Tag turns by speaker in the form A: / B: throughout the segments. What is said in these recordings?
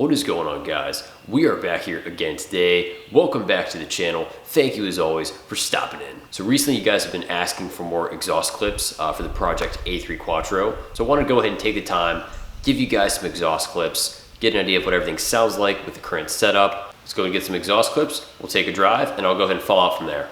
A: What is going on, guys? We are back here again today. Welcome back to the channel. Thank you as always for stopping in. So recently you guys have been asking for more exhaust clips for the Project A3 Quattro. So I want to go ahead and take the time, give you guys some exhaust clips, get an idea of what everything sounds like with the current setup. Let's go and get some exhaust clips. We'll take a drive and I'll go ahead and follow up from there.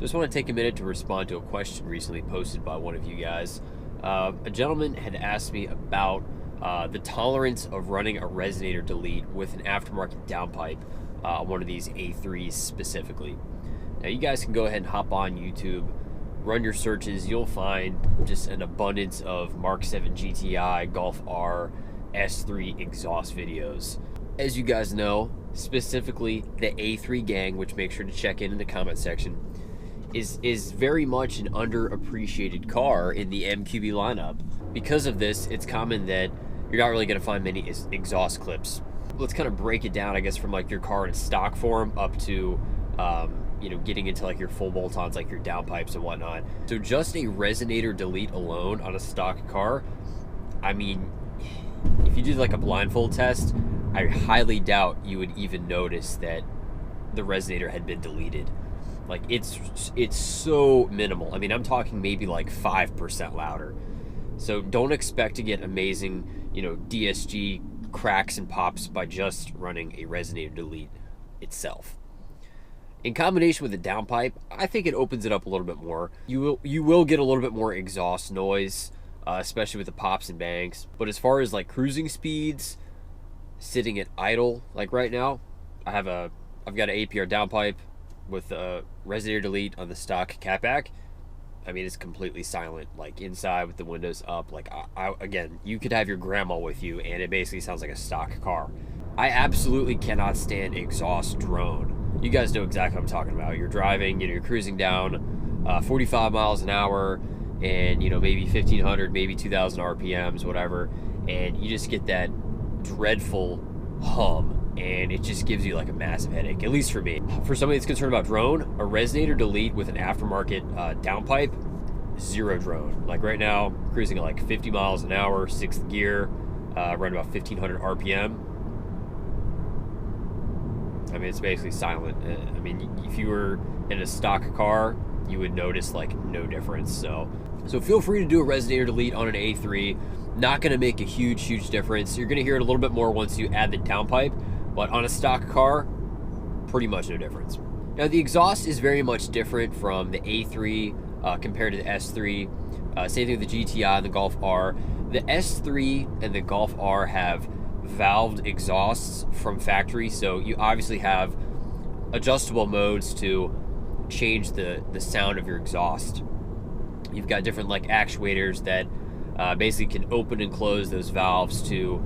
A: Just want to take a minute to respond to a question recently posted by one of you guys. A gentleman had asked me about the tolerance of running a resonator delete with an aftermarket downpipe on one of these A3s specifically. Now you guys can go ahead and hop on YouTube, run your searches. You'll find just an abundance of Mark 7 GTI, Golf R, S3 exhaust videos. As you guys know, specifically the A3 gang, which make sure to check in the comment section, is very much an underappreciated car in the MQB lineup. Because of this, it's common that you're not really going to find many exhaust clips. Let's kind of break it down, I guess, from like your car in stock form up to getting into like your full bolt-ons, like your downpipes and whatnot. So just a resonator delete alone on a stock car, I mean, if you did like a blindfold test, I highly doubt you would even notice that the resonator had been deleted. Like it's so minimal. I mean, I'm talking maybe like 5% louder. So don't expect to get amazing, DSG cracks and pops by just running a resonator delete itself. In combination with the downpipe, I think it opens it up a little bit more. You will get a little bit more exhaust noise, especially with the pops and bangs. But as far as like cruising speeds, sitting at idle, like right now, I've got an APR downpipe with a resonator delete on the stock CATBACK. I mean, it's completely silent, like inside with the windows up. Like again, you could have your grandma with you and it basically sounds like a stock car. I absolutely cannot stand exhaust drone. You guys know exactly what I'm talking about. You're driving, you're cruising down 45 miles an hour and maybe 1500, maybe 2000 RPMs, whatever, and you just get that dreadful hum, and it just gives you like a massive headache, at least for me. For somebody that's concerned about drone, a resonator delete with an aftermarket downpipe, zero drone. Like right now, cruising at like 50 miles an hour, 6th gear, running about 1500 RPM. I mean, it's basically silent. I mean, if you were in a stock car, you would notice like no difference. So feel free to do a resonator delete on an A3. Not going to make a huge difference. You're going to hear it a little bit more once you add the downpipe, but on a stock car, pretty much no difference. Now, the exhaust is very much different from the A3 compared to the S3. Same thing with the GTI and the Golf R. The S3 and the Golf R have valved exhausts from factory, so you obviously have adjustable modes to change the sound of your exhaust. You've got different like actuators that basically can open and close those valves to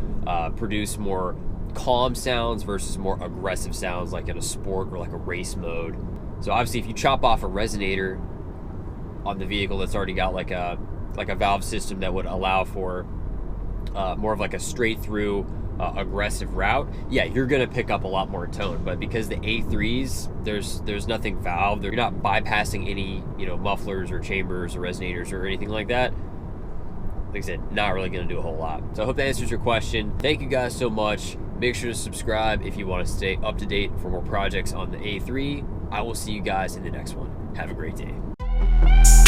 A: produce more calm sounds versus more aggressive sounds, like in a sport or like a race mode. So obviously, if you chop off a resonator on the vehicle that's already got like a valve system that would allow for more of like a straight through aggressive route, yeah, you're gonna pick up a lot more tone. But because the A3s, there's nothing valved, you're not bypassing any mufflers or chambers or resonators or anything like that. Like I said, not really gonna do a whole lot. So I hope that answers your question. Thank you guys so much. Make sure to subscribe if you want to stay up to date for more projects on the A3. I will see you guys in the next one. Have a great day.